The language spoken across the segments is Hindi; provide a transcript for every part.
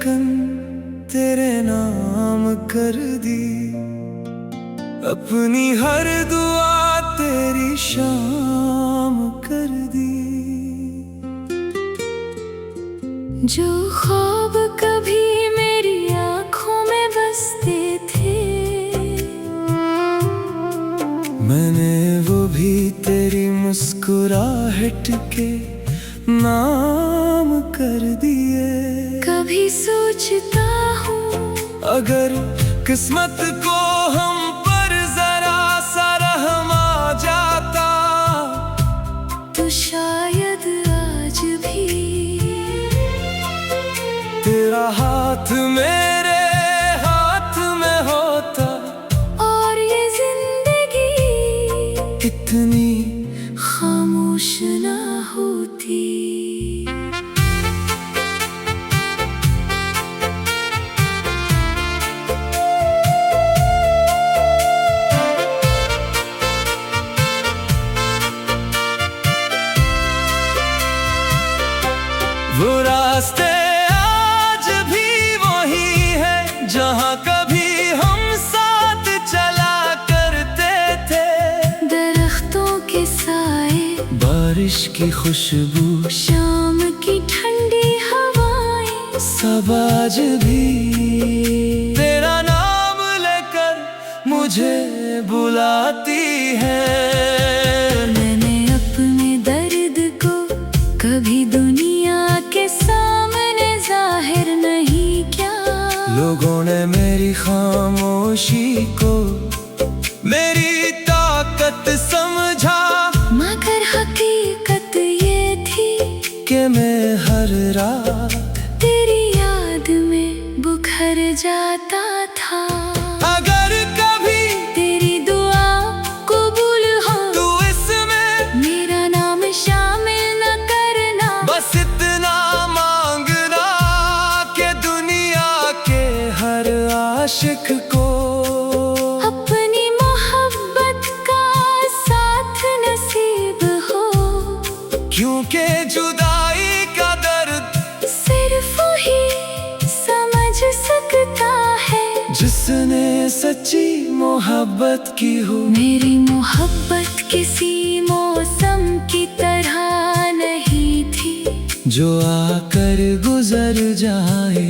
धड़कन तेरे नाम कर दी, अपनी हर दुआ तेरी शाम कर दी। जो ख्वाब कभी मेरी आँखों में बसते थे, मैंने वो भी तेरी मुस्कुराहट के नाम कर दिए। कभी सोचता हूँ अगर किस्मत को हम पर जरा सा रहम आ जाता, तो शायद आज भी तेरा हाथ मेरे हाथ में होता, और ये जिंदगी इतनी खामोश ना होती। वो रास्ते आज भी वही है जहाँ कभी हम साथ चला करते थे। दरख्तों के साए, बारिश की खुशबू, शाम की ठंडी हवाएं, सब आज भी तेरा नाम लेकर मुझे बुलाती है। मैंने अपने दर्द को कभी दुनिया के सामने जाहिर नहीं किया। लोगों ने मेरी खामोशी को मेरी ताकत समझा, मगर हकीकत ये थी कि मैं हर रात तेरी याद में बुखर जाता था। अगर कभी तेरी दुआ कबूल हो तू इसमें मेरा नाम शामिल न करना। बस इतना मांगना कि दुनिया के हर आशिक को अपनी मोहब्बत का साथ नसीब हो, क्योंकि जुदाई का दर्द सिर्फ ही समझ सकता है जिसने सच्ची मोहब्बत की हो। मेरी मोहब्बत किसी मौसम की तरह नहीं थी जो आकर गुजर जाए,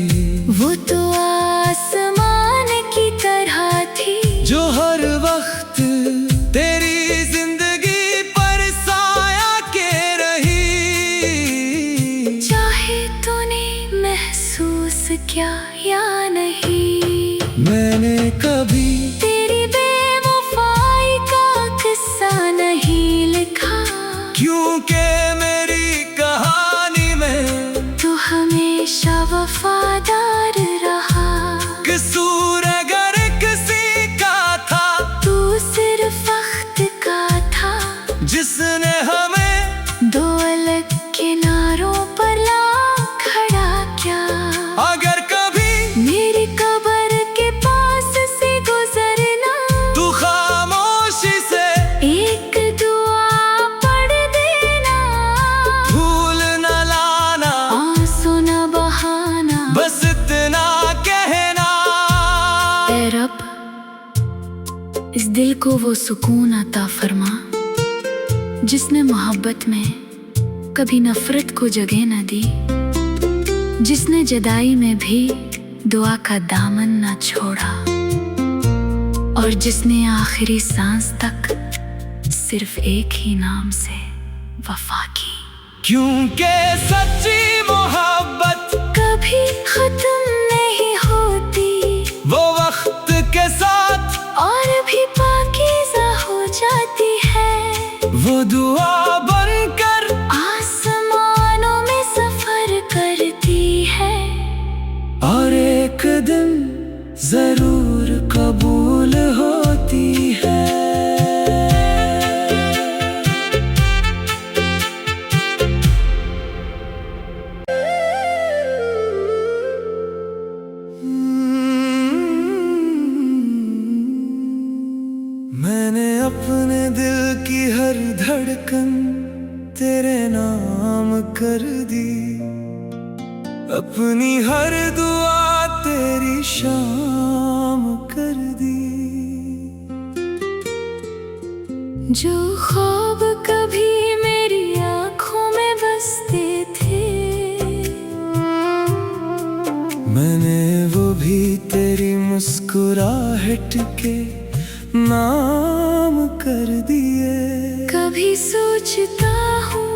वो तो आसमान की तरह थी जो हर वक्त तेरी जिंदगी पर साया के रही। चाहे तूने महसूस किया या नहीं, मैंने कभी तेरी बेवफाई का किस्सा नहीं लिखा, क्योंकि मेरी कहानी में तू हमेशा वफादार रहा। कसूर अगर किसी का था, तू सिर्फ वक्त का था जिसने हमें दो अलग किनारों पर ला खड़ा किया। अगर कभी मेरी कब्र के पास से गुजरना, तू खामोशी से एक दुआ पढ़ देना। भूल न लाना, आंसू न बहाना, बस इतना कहना। ऐ रब, इस दिल को वो सुकून अता फरमा जिसने मोहब्बत में कभी नफरत को जगह न दी, जिसने जुदाई में भी दुआ का दामन न छोड़ा, और जिसने आखिरी सांस तक सिर्फ एक ही नाम से वफा की। क्योंकि सच्ची मोहब्बत कभी खत्म नहीं होती, वो वक्त के साथ और भी पाकीज़ा हो जाती है। वो दुआ बनकर आसमानों में सफर करती है, और एक दिन जरूर कबूल होती है। मैंने अपने दिल की हर धड़कन तेरे नाम कर दी, अपनी हर दुआ तेरी शाम कर दी। जो ख्वाब कभी मेरी आंखों में बसते थे, मैंने वो भी तेरी मुस्कुराहट के नाम कर दिए। कभी सोचता हूँ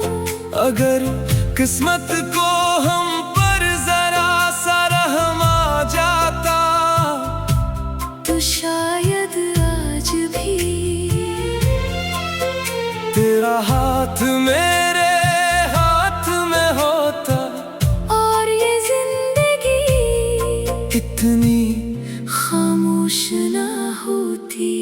अगर किस्मत को हम पर जरा सा रहम आ जाता, तो शायद आज भी तेरा हाथ मेरे हाथ में होता, और ये जिंदगी इतनी खामोश ना होती।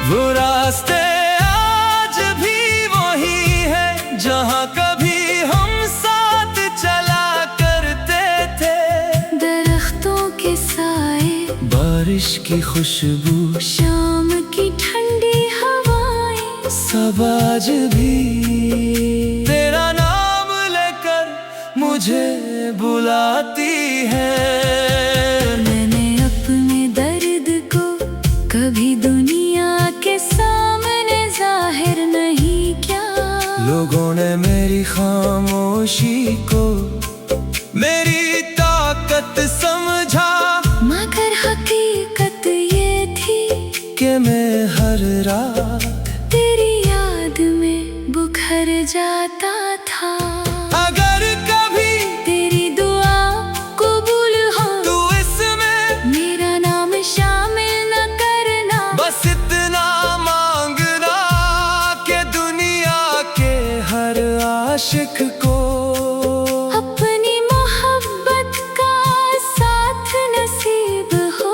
वो रास्ते आज भी वही है जहाँ कभी हम साथ चला करते थे। दरख्तों के साए, बारिश की खुशबू, शाम की ठंडी हवाएं, सब आज भी तेरा नाम लेकर मुझे बुलाती है। मैंने अपने दर्द को कभी दुनिया के सामने जाहिर नहीं किया। लोगों ने मेरी खामोशी को मेरी ताकत समझा, मगर हकीकत ये थी कि मैं हर रात तेरी याद में बुखर जाता था। अगर कभी तेरी दुआ कबूल हो तू इसमें मेरा नाम शामिल न करना। बस इतना मांगना कि दुनिया के हर आशिक को अपनी मोहब्बत का साथ नसीब हो,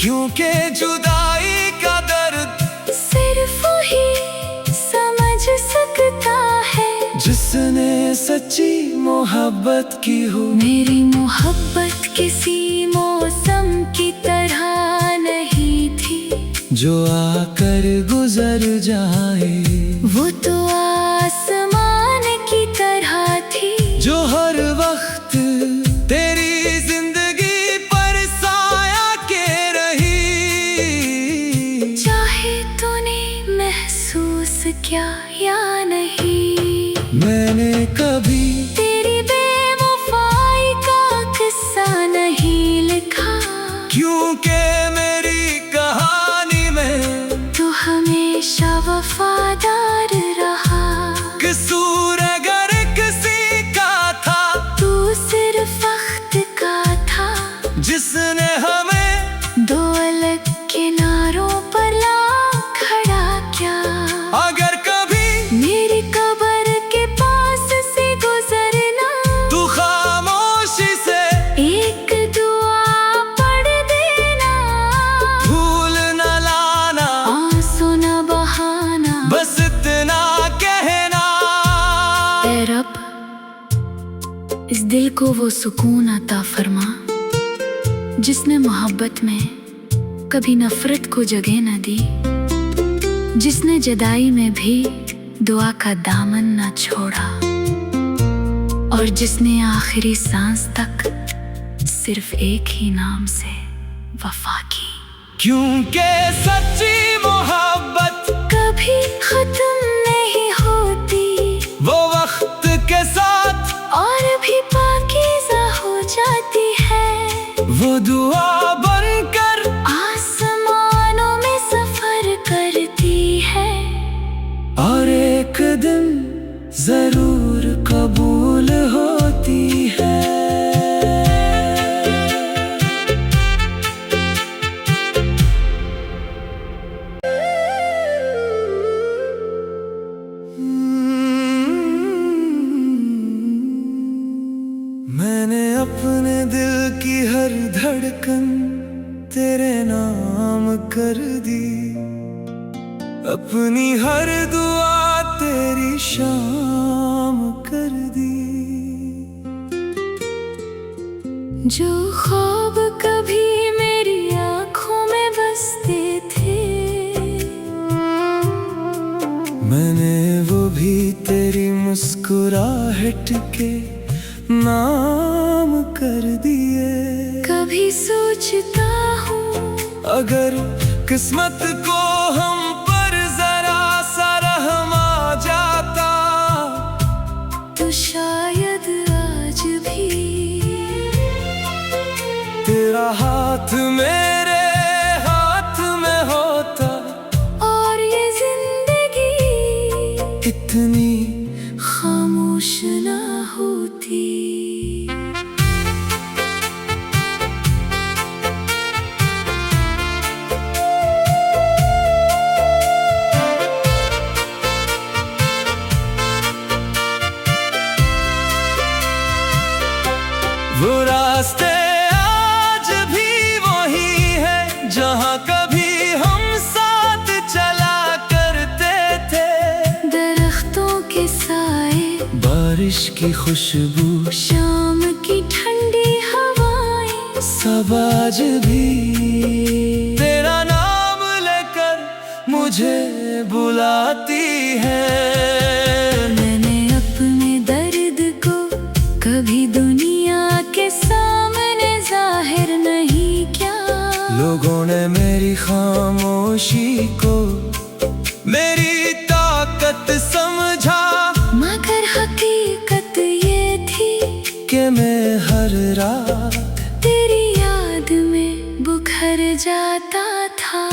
क्योंकि जुदाई का दर्द सिर्फ वही समझ सकता है जिसने सच्ची मोहब्बत की हो। मेरी मोहब्बत किसी मौसम की तरह नहीं थी जो आकर गुजर जाए, वो तो आसमान की तरह थी जो हर वक्त तेरी जिंदगी पर साया के रही। चाहे तूने महसूस किया या नहीं, मैंने कभी तेरी बेवफाई का किस्सा नहीं लिखा, क्योंकि मेरी कहानी में तू हमेशा वफादार रहा। कसूर अगर किसी का था, तू सिर्फ वक्त का था जिसने हमें दो अलग किनारों पर ला खड़ा किया। अगर कभी मेरी कब्र के पास से गुजरना, तू खामोशी से एक दुआ पढ़ देना। भूल न लाना, आंसू न बहाना, बस इतना कहना। ऐ रब, इस दिल को वो सुकून अता फरमा जिसने मोहब्बत में कभी नफरत को जगह न दी, जिसने जुदाई में भी दुआ का दामन न छोड़ा, और जिसने आखिरी सांस तक सिर्फ एक ही नाम से वफा की। क्योंकि सच्ची मोहब्बत कभी खत्म नहीं होती, वो वक्त के साथ और भी पाकीज़ा हो जाती है। वो दुआ बनकर आसमानों में सफर करती है, और एक दिन जरूर कबूल होती है। मैंने अपने दिल की हर धड़कन तेरे नाम कर दी, अपनी हर दुआ तेरी शाम कर दी। जो ख्वाब कभी मेरी आंखों में बसते थे, मैंने वो भी तेरी मुस्कुराहट के नाम कर दिए। कभी सोचता हूँ अगर किस्मत को हम पर जरा सा रहम आ जाता, तो शायद आज भी तेरा हाथ मेरे हाथ में होता और ये जिंदगी इतनी खामोश ना होती। वो रास्ते आज भी वही है जहाँ कभी हम साथ चला करते थे। दरख्तों के साए, बारिश की खुशबू, शाम की ठंडी हवाएं, सब आज भी तेरा नाम लेकर मुझे बुलाती है। मैंने अपने दर्द को कभी दुनिया के सामने जाहिर नहीं किया। लोगों ने मेरी खामोशी को मेरी ताकत समझा, मगर हकीकत ये थी कि मैं हर रात तेरी याद में बुखर जाता था।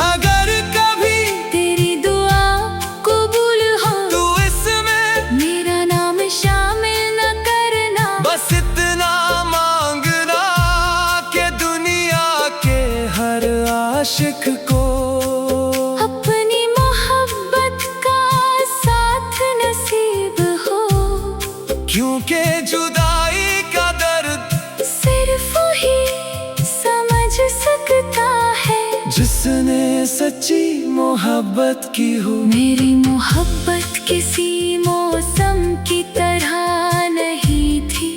अगर कभी तेरी दुआ कबूल हो तू इसमें मेरा नाम शामिल न करना। बस इतना मांगना कि दुनिया के हर आशिक को अपनी मोहब्बत का साथ नसीब हो, क्योंकि जुदाई का दर्द सिर्फ ही समझ सकता है जिसने सच्ची मोहब्बत की हो। मेरी मोहब्बत किसी मौसम की तरह नहीं थी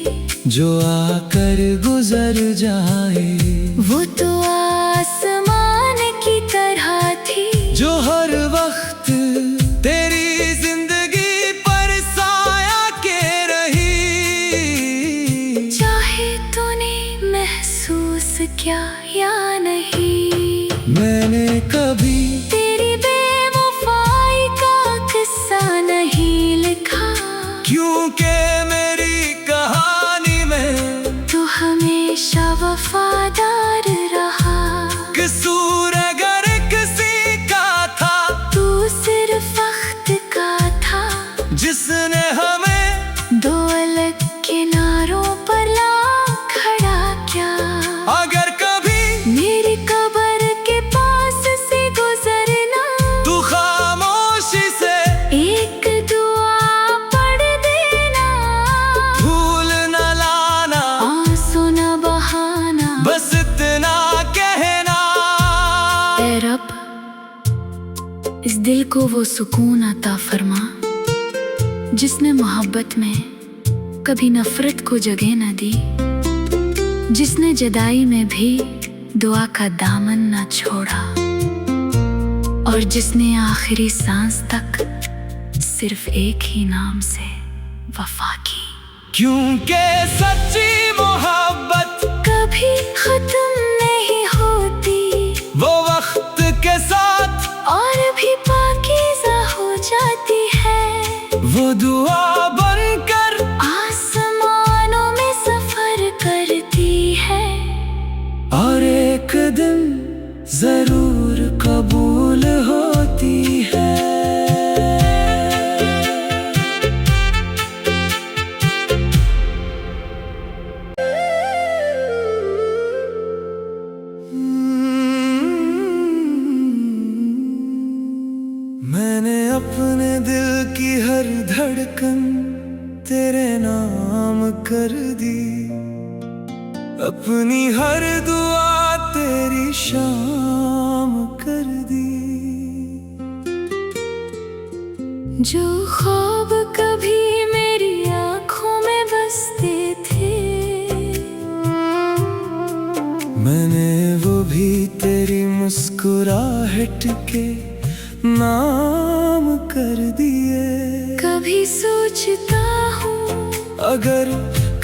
जो आकर गुजर जाए, वो तो आसमान की तरह थी जो हर वक्त तेरी जिंदगी पर साया के रही। चाहे तूने महसूस किया या नहीं, मैंने कभी तेरी बेवफाई का किस्सा नहीं लिखा, क्योंकि मेरी कहानी में तू हमेशा वफादार रहा। कसूर अगर किसी का था, तू सिर्फ वक्त का था जिसने हमें दो अलग किनारों पर ला खड़ा किया। अगर कभी मेरी कब्र के पास से गुजरना, तू खामोशी से एक दुआ पढ़ देना। भूल न लाना, आंसू न बहाना, बस इतना कहना। ऐ रब, इस दिल को वो सुकून अता फरमा जिसने मोहब्बत में कभी नफरत को जगह न दी, जिसने जुदाई में भी दुआ का दामन न छोड़ा, और जिसने आखिरी सांस तक सिर्फ एक ही नाम से वफा की। क्योंकि सच्ची मोहब्बत कभी खत्म नहीं होती, वो वक्त के साथ और भी पाकीज़ा हो जाती है। वो दुआ बनकर आसमानों में सफर करती है, और एक दिन जरूर कबूल होती है। मैंने अपने दिल की हर धड़कन तेरे नाम कर दी, अपनी हर दुआ तेरी शाम कर दी। जो ख्वाब कभी मेरी आंखों में बसते थे, तेरी मुस्कुराहट के नाम कर दिए। कभी सोचता हूँ अगर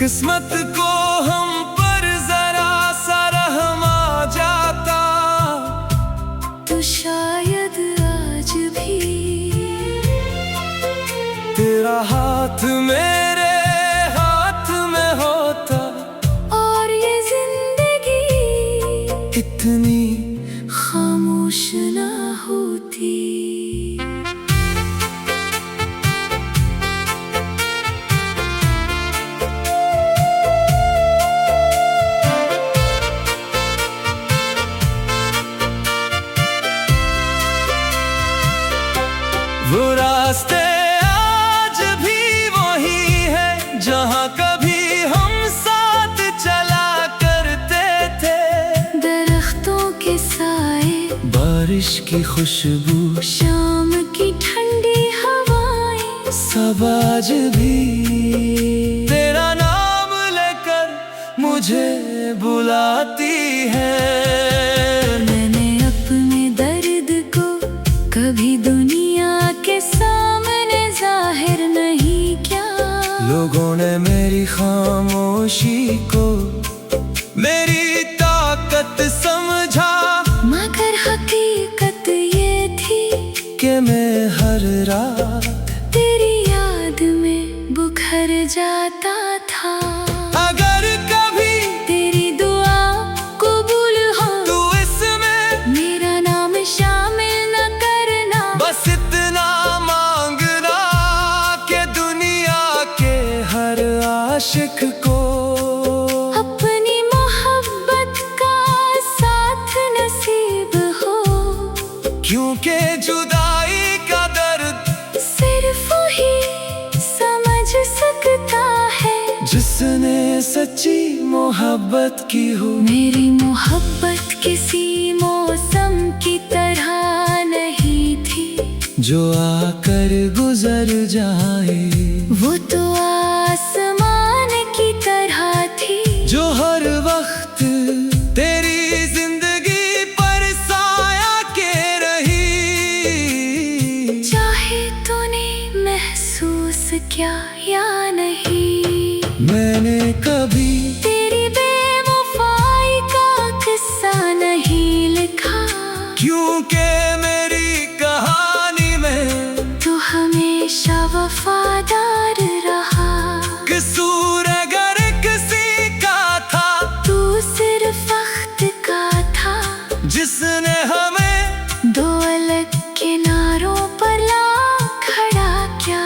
किस्मत को हम पर जरा सा रहम आ जाता, तो शायद आज भी तेरा हाथ मेरे हाथ में होता, और ये जिंदगी इतनी खामोश ना होती। वो रास्ते आज भी वही है जहाँ कभी हम साथ चला करते थे। दरख्तों के साए, बारिश की खुशबू, शाम की ठंडी हवाएं, सब आज भी तेरा नाम लेकर मुझे बुलाती है। मैंने अपने दर्द को कभी दुनिया के सामने जाहिर नहीं किया। लोगों ने मेरी खामोशी को मेरी ताकत समझा, मगर हकीकत ये थी कि मैं हर रात तेरी याद में बुखर जाता था। अगर कभी तेरी दुआ कबूल हो तू इसमें मेरा नाम शामिल न करना। बस इतना मांगना कि दुनिया के हर आशिक को अपनी मोहब्बत का साथ नसीब हो, क्योंकि जुदाई का दर्द सिर्फ वही समझ सकता है जिसने सच्ची मोहब्बत की हो। मेरी मोहब्बत किसी मौसम की तरह नहीं थी जो आकर गुजर जाए, वो तो आसमान की तरह थी जो हर वक्त तेरी जिंदगी पर साया के रही। चाहे तूने महसूस किया या नहीं, मैंने कभी तेरी बेवफाई का किस्सा नहीं लिखा, क्योंकि मेरी कहानी में तू हमेशा वफादार रहा। कसूर अगर किसी का था, तू सिर्फ वक्त का था जिसने हमें दो अलग किनारों पर ला खड़ा किया।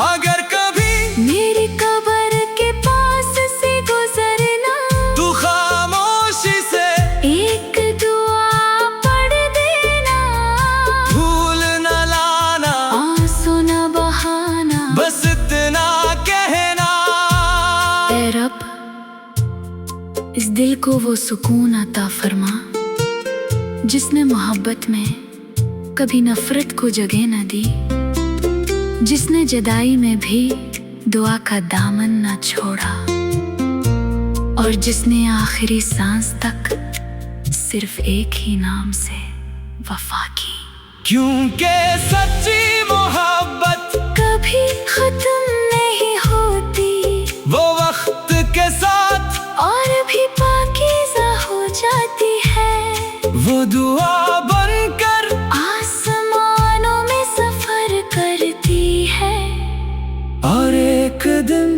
अगर कभी मेरी कब्र के पास से गुजरना, तू खामोशी से एक दुआ पढ़ देना। भूल न लाना, आंसू न बहाना, बस इतना कहना। ऐ रब, इस दिल को वो सुकून अता फरमा जिसने मोहब्बत में कभी नफरत को जगह न दी, जिसने जुदाई में भी दुआ का दामन न छोड़ा, और जिसने आखिरी सांस तक सिर्फ एक ही नाम से वफा की। क्योंकि सच्ची मोहब्बत कभी खत्म नहीं होती, वो वक्त के साथ और भी पाकीज़ा हो जाती है। वो दुआ बनकर आसमानों में सफर करती है, और एक दिन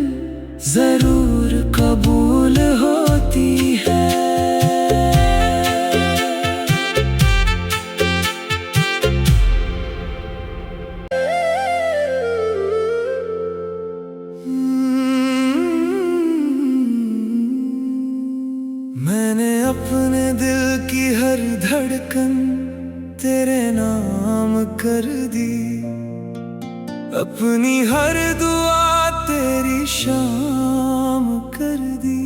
जरूर कबूल होती है। मैंने अपने दिल की हर धड़कन तेरे नाम कर दी, अपनी हर दुआ तेरी शाम कर दी।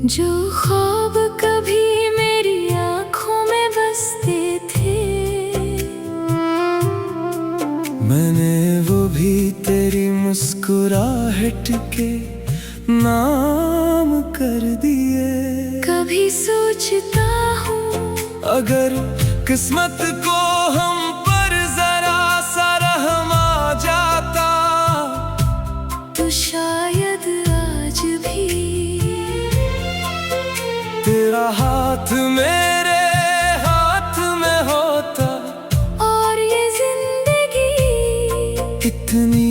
जो ख्वाब कभी मेरी आँखों में बसते थे, मैंने वो भी तेरी मुस्कुराहट के नाम कर दिए। कभी सोचता हूँ अगर किस्मत को हम पर जरा सा रहम आ जाता तो शायद आज भी तेरा हाथ मेरे हाथ में होता और ये जिंदगी इतनी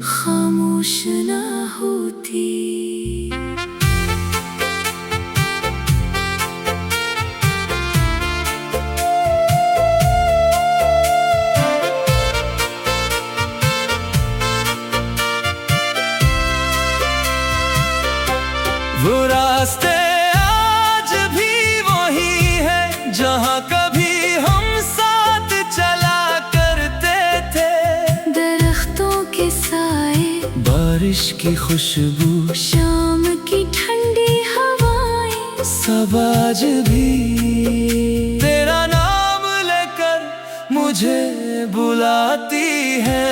खामोश ना होती। वो रास्ते आज भी वही है जहाँ कभी हम साथ चला करते थे। दरख्तों के साए, बारिश की खुशबू, शाम की ठंडी हवाएं, सब आज भी तेरा नाम लेकर मुझे बुलाती है।